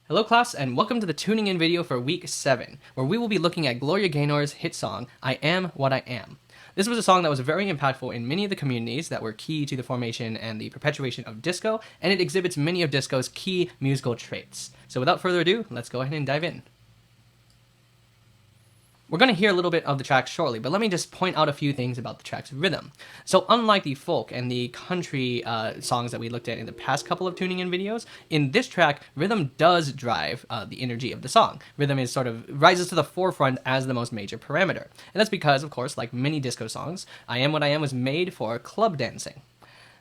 Hello class, and welcome to the tuning in video for week 7, where we will be looking at Gloria Gaynor's hit song, I Am What I Am. This was a song that was very impactful in many of the communities that were key to the formation and the perpetuation of disco, and it exhibits many of disco's key musical traits. So without further ado, let's go ahead and dive in. We're going to hear a little bit of the track shortly, but let me just point out a few things about the track's rhythm. So unlike the folk and the country songs that we looked at in the past couple of tuning in videos, in this track, rhythm does drive the energy of the song. Rhythm is sort of rises to the forefront as the most major parameter. And that's because, of course, like many disco songs, I Am What I Am was made for club dancing.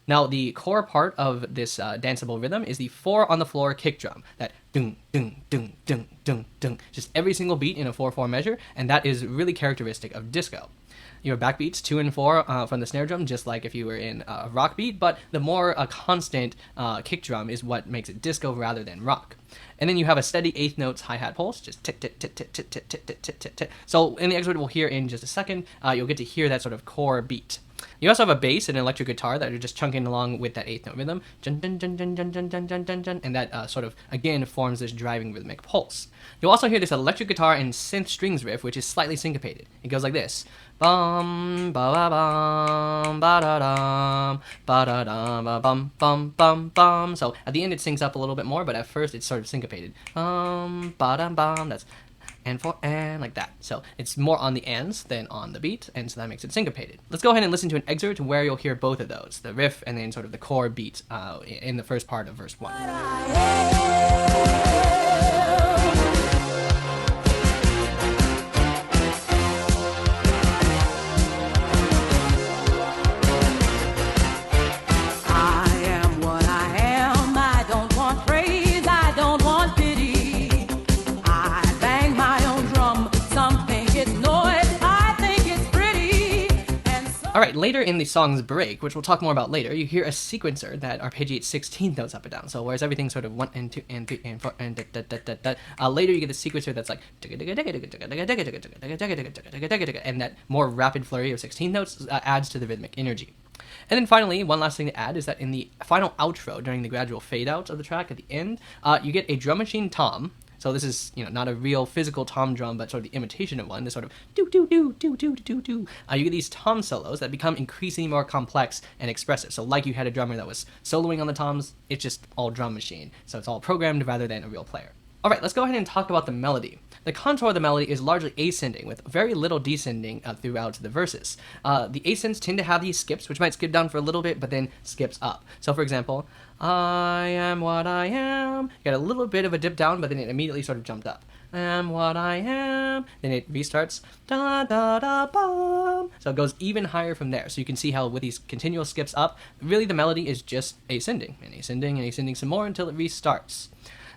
Now, the core part of this danceable rhythm is the 4-on-the-floor kick drum, that dung, dung, dung, dung, dung, dung, just every single beat in a 4/4 measure, and that is really characteristic of disco. Your backbeats 2 and 4 from the snare drum, just like if you were in a rock beat, but the more constant kick drum is what makes it disco rather than rock. And then you have a steady 8th notes hi-hat pulse, just tick, tick, tick, tick, tick, tick, tick, tick, tick, tick, tick. So in the excerpt we'll hear in just a second, you'll get to hear that sort of core beat. You also have a bass and an electric guitar that are just chunking along with that 8th note rhythm, and that sort of, again, forms this driving rhythmic pulse. You'll also hear this electric guitar and synth strings riff, which is slightly syncopated. It goes like this. Bum, ba ba bum, ba da dum, ba da dum, ba bum, bum, bum, bum. So at the end it syncs up a little bit more, but at first it's sort of syncopated. Ba dum, bum, that's and for and like that. So it's more on the ands than on the beat, and so that makes it syncopated. Let's go ahead and listen to an excerpt where you'll hear both of those, the riff and then sort of the core beat in the first part of verse 1. Alright, later in the song's break, which we'll talk more about later, you hear a sequencer that arpeggiates 16 notes up and down. So whereas everything's sort of 1 and 2 and 3 and 4 and da da da da da, later you get the sequencer that's like and that more rapid flurry of 16 notes adds to the rhythmic energy. And then finally, one last thing to add is that in the final outro, during the gradual fade out of the track at the end, you get a drum machine tom. So this is, not a real physical tom drum, but sort of the imitation of one, this sort of do-do-do-do-do-do-do-do. You get these tom solos that become increasingly more complex and expressive. So like you had a drummer that was soloing on the toms, it's just all drum machine. So it's all programmed rather than a real player. Alright, let's go ahead and talk about the melody. The contour of the melody is largely ascending, with very little descending throughout the verses. The ascends tend to have these skips, which might skip down for a little bit, but then skips up. So for example, I am what I am. You got a little bit of a dip down, but then it immediately sort of jumped up. I am what I am. Then it restarts. Da da da bum. So it goes even higher from there. So you can see how with these continual skips up, really the melody is just ascending and ascending and ascending some more until it restarts.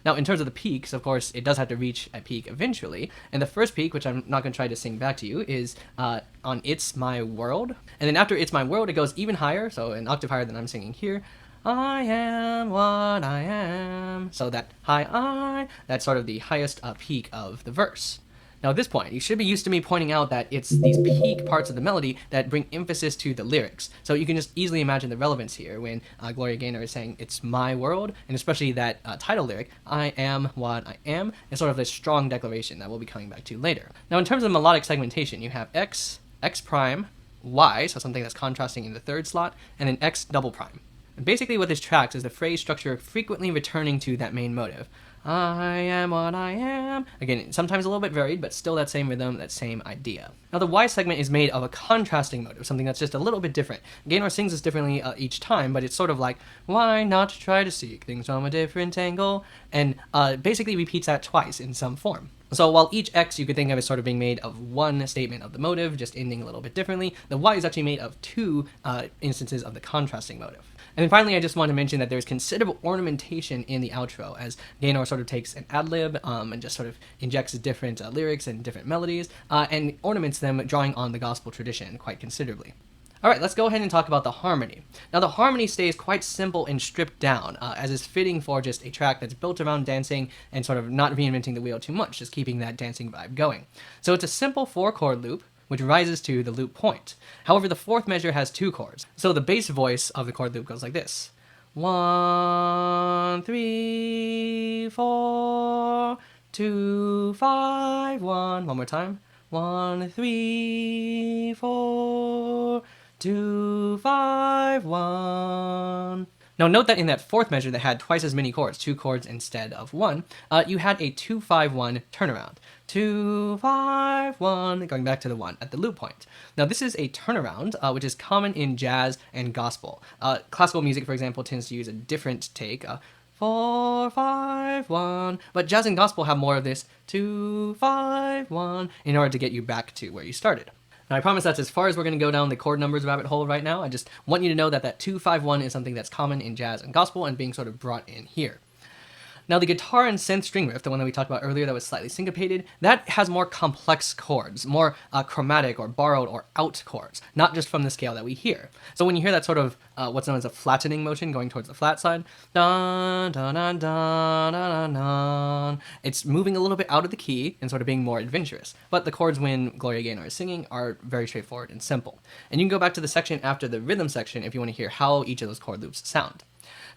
Now, in terms of the peaks, of course, it does have to reach a peak eventually. And the first peak, which I'm not going to try to sing back to you, is on It's My World. And then after It's My World, it goes even higher, so an octave higher than I'm singing here. I am what I am. So that high I, that's sort of the highest peak of the verse. Now at this point, you should be used to me pointing out that it's these peak parts of the melody that bring emphasis to the lyrics. So you can just easily imagine the relevance here when Gloria Gaynor is saying, it's my world, and especially that title lyric, I am what I am, is sort of this strong declaration that we'll be coming back to later. Now in terms of melodic segmentation, you have X, X prime, Y, so something that's contrasting in the third slot, and then X double prime. And basically what this tracks is the phrase structure frequently returning to that main motive. I am what I am. Again, sometimes a little bit varied, but still that same rhythm, that same idea. Now the Y segment is made of a contrasting motive, something that's just a little bit different. Gaynor sings this differently each time, but it's sort of like, why not try to seek things from a different angle? And basically repeats that twice in some form. So while each X you could think of as sort of being made of one statement of the motive, just ending a little bit differently, the Y is actually made of 2 instances of the contrasting motive. And then finally, I just want to mention that there's considerable ornamentation in the outro, as Gaynor sort of takes an ad-lib and just sort of injects different lyrics and different melodies, and ornaments them, drawing on the gospel tradition quite considerably. Alright, let's go ahead and talk about the harmony. Now the harmony stays quite simple and stripped down, as is fitting for just a track that's built around dancing and sort of not reinventing the wheel too much, just keeping that dancing vibe going. So it's a simple 4-chord loop, which rises to the loop point. However, the fourth measure has 2 chords, so the bass voice of the chord loop goes like this. 1, 3, 4, 2, 5, 1. One more time. 1, 3, 4, 2, 5, 1. Now note that in that fourth measure that had twice as many chords, 2 chords instead of 1, you had a 2-5-1 turnaround. 2, 5, 1, going back to the 1 at the loop point. Now this is a turnaround, which is common in jazz and gospel. Classical music, for example, tends to use a different take, 4, 5, 1, but jazz and gospel have more of this 2, 5, 1 in order to get you back to where you started. Now, I promise that's as far as we're going to go down the chord numbers rabbit hole right now. I just want you to know that that 2-5-1 is something that's common in jazz and gospel and being sort of brought in here. Now, the guitar and synth string riff, the one that we talked about earlier that was slightly syncopated, that has more complex chords, more chromatic or borrowed or out chords, not just from the scale that we hear. So when you hear that sort of what's known as a flattening motion going towards the flat side, dun, dun, dun, dun, dun, dun, dun, it's moving a little bit out of the key and sort of being more adventurous. But the chords when Gloria Gaynor is singing are very straightforward and simple. And you can go back to the section after the rhythm section if you want to hear how each of those chord loops sound.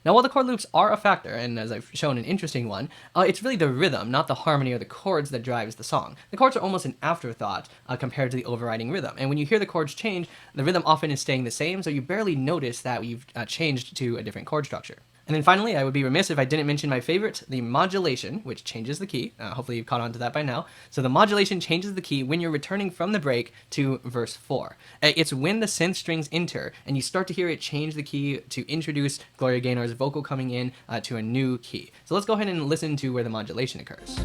Now, while the chord loops are a factor, and as I've shown an interesting one, it's really the rhythm, not the harmony or the chords that drives the song. The chords are almost an afterthought compared to the overriding rhythm. And when you hear the chords change, the rhythm often is staying the same, so you barely notice that you've changed to a different chord structure. And then finally, I would be remiss if I didn't mention my favorite, the modulation, which changes the key. Hopefully you've caught on to that by now. So the modulation changes the key when you're returning from the break to verse 4. It's when the synth strings enter, and you start to hear it change the key to introduce Gloria Gaynor's vocal coming in to a new key. So let's go ahead and listen to where the modulation occurs.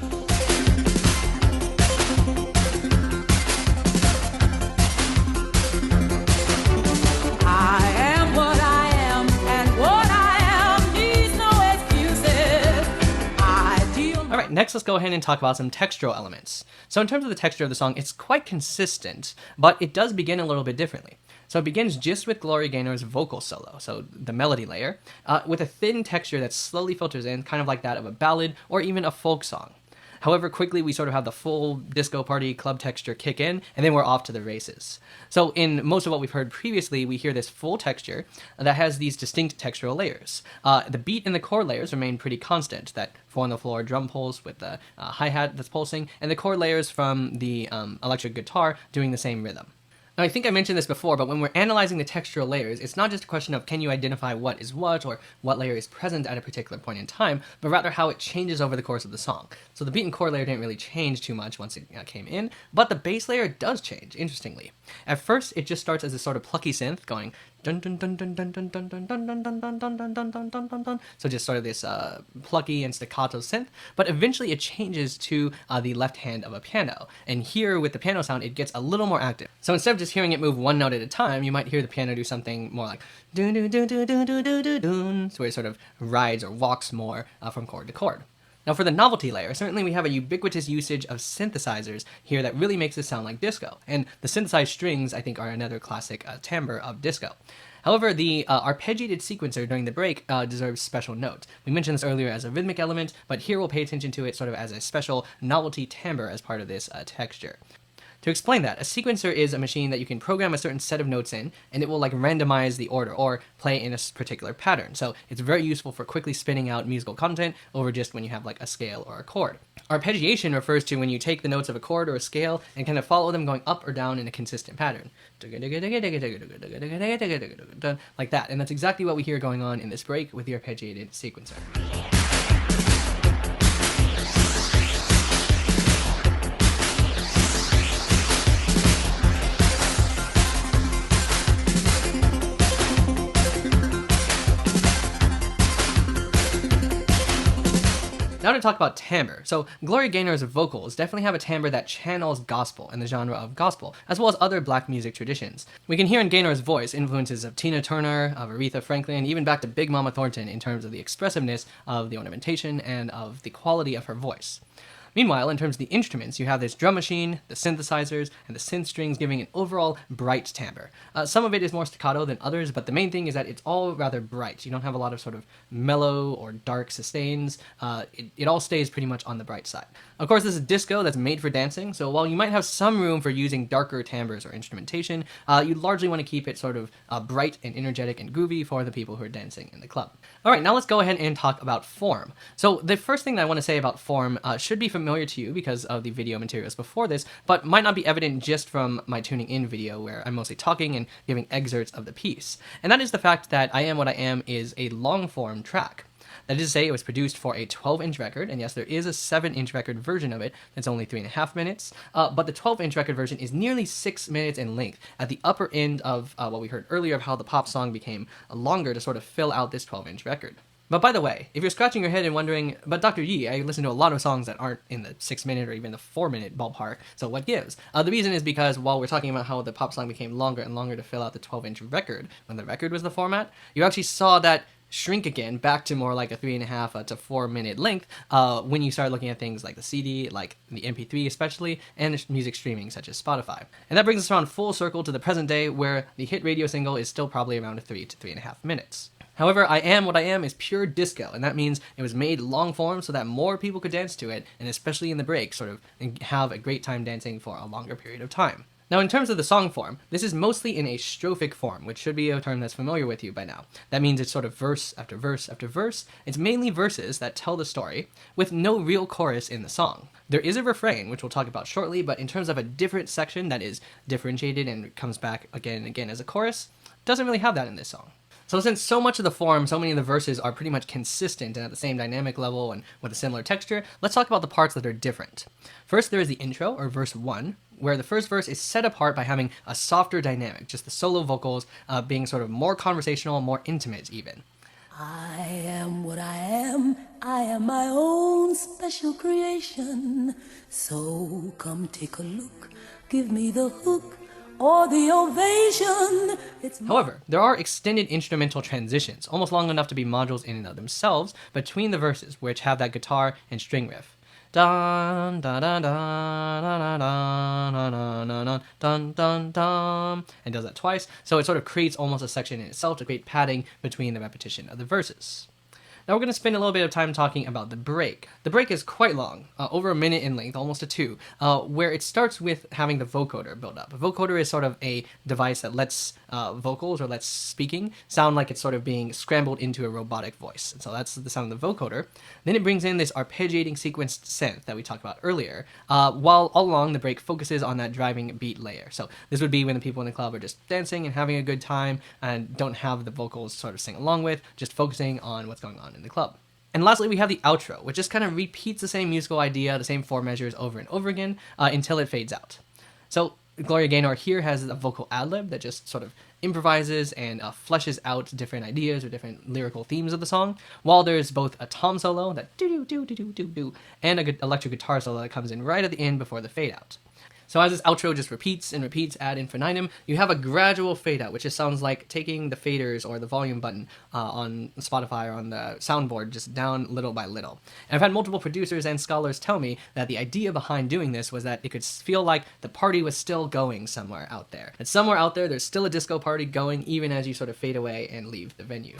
Next, let's go ahead and talk about some textural elements. So in terms of the texture of the song, it's quite consistent, but it does begin a little bit differently. So it begins just with Gloria Gaynor's vocal solo, so the melody layer, with a thin texture that slowly filters in, kind of like that of a ballad or even a folk song. However, quickly we sort of have the full disco party club texture kick in, and then we're off to the races. So in most of what we've heard previously, we hear this full texture that has these distinct textural layers. The beat and the chord layers remain pretty constant, that 4-on-the-floor drum pulse with the hi-hat that's pulsing, and the chord layers from the electric guitar doing the same rhythm. Now, I think I mentioned this before, but when we're analyzing the textural layers, it's not just a question of can you identify what is what or what layer is present at a particular point in time, but rather how it changes over the course of the song. So the beat and chord layer didn't really change too much once it came in, but the bass layer does change, interestingly. At first, it just starts as a sort of plucky synth going dun dun dun dun dun dun dun dun dun dun dun dun dun dun dun dun dun dun dun. So just sort of this plucky and staccato synth, but eventually it changes to the left hand of a piano. And here with the piano sound, it gets a little more active. So instead of just hearing it move one note at a time, you might hear the piano do something more like dun dun dun dun dun dun dun dun dun, so where it sort of rides or walks more from chord to chord. Now for the novelty layer, certainly we have a ubiquitous usage of synthesizers here that really makes it sound like disco, and the synthesized strings, I think, are another classic timbre of disco. However, the arpeggiated sequencer during the break deserves special note. We mentioned this earlier as a rhythmic element, but here we'll pay attention to it sort of as a special novelty timbre as part of this texture. To explain that, a sequencer is a machine that you can program a certain set of notes in, and it will like randomize the order or play in a particular pattern. So it's very useful for quickly spinning out musical content over just when you have like a scale or a chord. Arpeggiation refers to when you take the notes of a chord or a scale and kind of follow them going up or down in a consistent pattern. Like that. And that's exactly what we hear going on in this break with the arpeggiated sequencer. Now to talk about timbre. So Gloria Gaynor's vocals definitely have a timbre that channels gospel and the genre of gospel, as well as other black music traditions. We can hear in Gaynor's voice influences of Tina Turner, of Aretha Franklin, even back to Big Mama Thornton in terms of the expressiveness of the ornamentation and of the quality of her voice. Meanwhile, in terms of the instruments, you have this drum machine, the synthesizers, and the synth strings giving an overall bright timbre. Some of it is more staccato than others, but the main thing is that it's all rather bright. You don't have a lot of sort of mellow or dark sustains. It all stays pretty much on the bright side. Of course, this is disco that's made for dancing, so while you might have some room for using darker timbres or instrumentation, you largely want to keep it sort of bright and energetic and groovy for the people who are dancing in the club. Alright, now let's go ahead and talk about form. So the first thing that I want to say about form should be familiar to you because of the video materials before this, but might not be evident just from my tuning in video where I'm mostly talking and giving excerpts of the piece. And that is the fact that I Am What I Am is a long form track. That is to say, it was produced for a 12-inch record, and yes, there is a 7-inch record version of it that's only 3.5 minutes, but the 12-inch record version is nearly 6 minutes in length, at the upper end of what we heard earlier of how the pop song became longer to sort of fill out this 12-inch record. But by the way, if you're scratching your head and wondering, but Dr. Yi, I listen to a lot of songs that aren't in the 6-minute or even the 4-minute ballpark, so what gives? The reason is because while we're talking about how the pop song became longer and longer to fill out the 12-inch record, when the record was the format, you actually saw that shrink again back to more like a 3.5 to 4-minute length when you start looking at things like the CD, like the MP3 especially, and music streaming such as Spotify. And that brings us around full circle to the present day where the hit radio single is still probably around 3 to 3.5 minutes. However, I Am What I Am is pure disco, and that means it was made long form so that more people could dance to it, and especially in the break, sort of have a great time dancing for a longer period of time. Now, in terms of the song form, this is mostly in a strophic form, which should be a term that's familiar with you by now. That means it's sort of verse after verse after verse. It's mainly verses that tell the story, with no real chorus in the song. There is a refrain, which we'll talk about shortly, but in terms of a different section that is differentiated and comes back again and again as a chorus, doesn't really have that in this song. So since so much of the form, so many of the verses are pretty much consistent and at the same dynamic level and with a similar texture, let's talk about the parts that are different. First, there is the intro, or verse 1, where the first verse is set apart by having a softer dynamic, just the solo vocals being sort of more conversational, more intimate even. I am what I am my own special creation. So come take a look, give me the hook or the ovation. However, there are extended instrumental transitions, almost long enough to be modules in and of themselves, between the verses, which have that guitar and string riff. Dun dun dun dun dun dun dun dun dun dun, and does that twice, so it sort of creates almost a section in itself to create padding between the repetition of the verses. Now we're going to spend a little bit of time talking about the break. The break is quite long, over a minute in length, almost a 2, where it starts with having the vocoder build up. A vocoder is sort of a device that lets vocals, or lets speaking, sound like it's sort of being scrambled into a robotic voice. And so that's the sound of the vocoder. Then it brings in this arpeggiating sequenced synth that we talked about earlier, while all along the break focuses on that driving beat layer. So this would be when the people in the club are just dancing and having a good time and don't have the vocals sort of sing along with, just focusing on what's going on in the club. And lastly, we have the outro, which just kind of repeats the same musical idea, the same 4 measures over and over again until it fades out. So Gloria Gaynor here has a vocal ad-lib that just sort of improvises and fleshes out different ideas or different lyrical themes of the song, while there's both a tom solo, that do-do-do-do-do-do, and an electric guitar solo that comes in right at the end before the fade-out. So as this outro just repeats and repeats ad infinitum, you have a gradual fade out, which just sounds like taking the faders or the volume button on Spotify or on the soundboard just down little by little. And I've had multiple producers and scholars tell me that the idea behind doing this was that it could feel like the party was still going somewhere out there. And somewhere out there, there's still a disco party going even as you sort of fade away and leave the venue.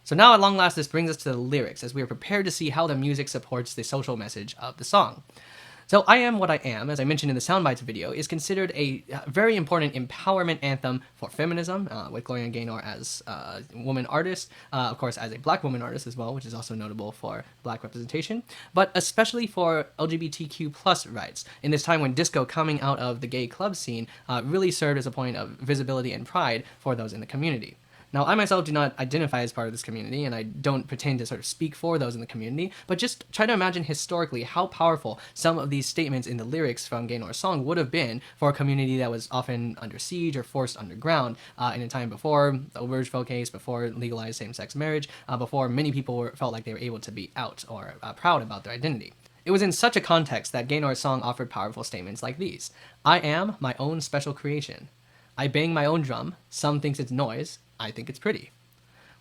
So now at long last, this brings us to the lyrics, as we are prepared to see how the music supports the social message of the song. So I Am What I Am, as I mentioned in the Soundbites video, is considered a very important empowerment anthem for feminism, with Gloria Gaynor as a woman artist, of course as a black woman artist as well, which is also notable for black representation, but especially for LGBTQ plus rights, in this time when disco coming out of the gay club scene really served as a point of visibility and pride for those in the community. Now, I myself do not identify as part of this community, and I don't pretend to sort of speak for those in the community, but just try to imagine historically how powerful some of these statements in the lyrics from Gaenor's song would have been for a community that was often under siege or forced underground in a time before the Aubergefell case, before legalized same-sex marriage, before many people felt like they were able to be out or proud about their identity. It was in such a context that Gaenor's song offered powerful statements like these. I am my own special creation. I bang my own drum. Some thinks it's noise. I think it's pretty.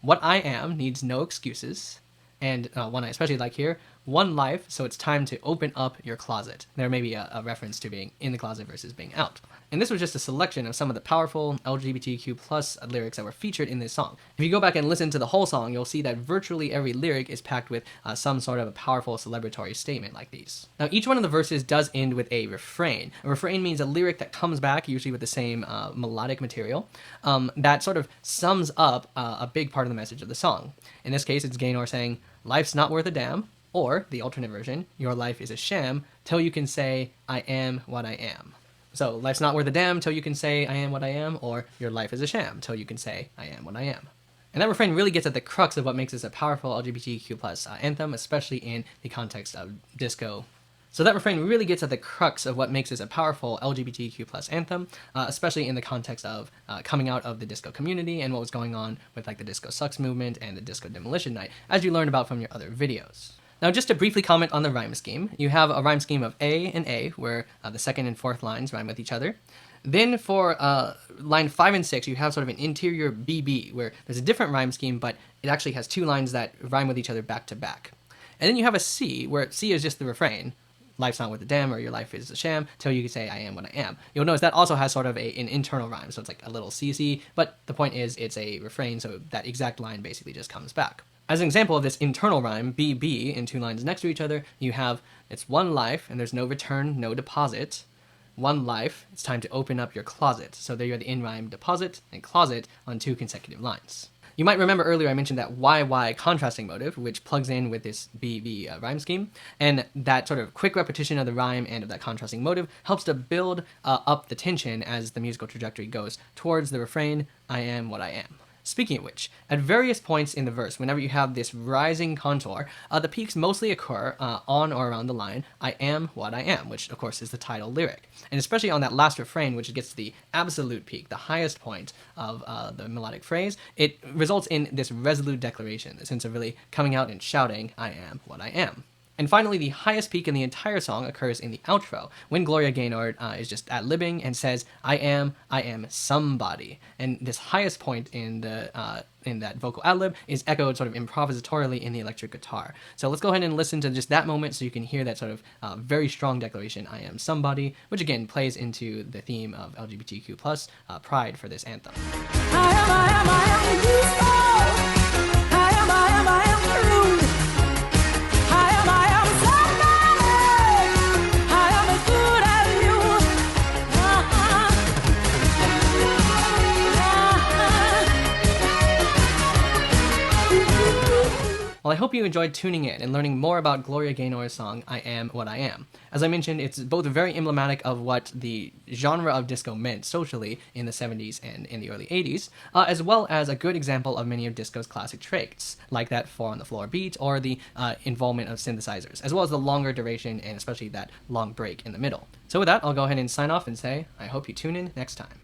What I am needs no excuses. And one I especially like here, one life, so it's time to open up your closet. There may be a reference to being in the closet versus being out. And this was just a selection of some of the powerful LGBTQ plus lyrics that were featured in this song. If you go back and listen to the whole song, you'll see that virtually every lyric is packed with some sort of a powerful celebratory statement like these. Now, each one of the verses does end with a refrain. A refrain means a lyric that comes back, usually with the same melodic material, that sort of sums up a big part of the message of the song. In this case, it's Gaynor saying, life's not worth a damn, or the alternate version, your life is a sham till you can say, I am what I am. So, life's not worth a damn till you can say, I am what I am, or your life is a sham till you can say, I am what I am. And that refrain really gets at the crux of what makes this a powerful LGBTQ plus anthem, especially in the context of disco. So that refrain really gets at the crux of what makes this a powerful LGBTQ plus anthem, especially in the context of coming out of the disco community and what was going on with like the Disco Sucks movement and the Disco Demolition Night, as you learned about from your other videos. Now, just to briefly comment on the rhyme scheme, you have a rhyme scheme of A and A, where the second and fourth lines rhyme with each other. Then for line 5 and 6, you have sort of an interior BB, where there's a different rhyme scheme, but it actually has two lines that rhyme with each other back to back. And then you have a C, where C is just the refrain. Life's not worth a damn, or your life is a sham, till you can say, I am what I am. You'll notice that also has sort of an internal rhyme, so it's like a little CC, but the point is it's a refrain, so that exact line basically just comes back. As an example of this internal rhyme, BB, in two lines next to each other, you have, it's one life, and there's no return, no deposit. One life, it's time to open up your closet. So there you have the in-rhyme deposit and closet on two consecutive lines. You might remember earlier I mentioned that YY contrasting motive, which plugs in with this BB rhyme scheme, and that sort of quick repetition of the rhyme and of that contrasting motive helps to build up the tension as the musical trajectory goes towards the refrain, I am what I am. Speaking of which, at various points in the verse, whenever you have this rising contour, the peaks mostly occur on or around the line, I am what I am, which of course is the title lyric. And especially on that last refrain, which gets to the absolute peak, the highest point of the melodic phrase, it results in this resolute declaration, the sense of really coming out and shouting, I am what I am. And finally, the highest peak in the entire song occurs in the outro, when Gloria Gaynor is just ad-libbing and says, I am somebody. And this highest point in that vocal ad-lib is echoed sort of improvisatorily in the electric guitar. So let's go ahead and listen to just that moment so you can hear that sort of very strong declaration, I am somebody, which again plays into the theme of LGBTQ plus pride for this anthem. I am useful. I am rude. I am somebody. I am as good as you. Well, I hope you enjoyed tuning in and learning more about Gloria Gaynor's song, I Am What I Am. As I mentioned, it's both very emblematic of what the genre of disco meant socially in the 70s and in the early 80s, as well as a good example of many of disco's classic traits, like that 4-on-the-floor beat or the involvement of synthesizers, as well as the longer duration and especially that long break in the middle. So with that, I'll go ahead and sign off and say, I hope you tune in next time.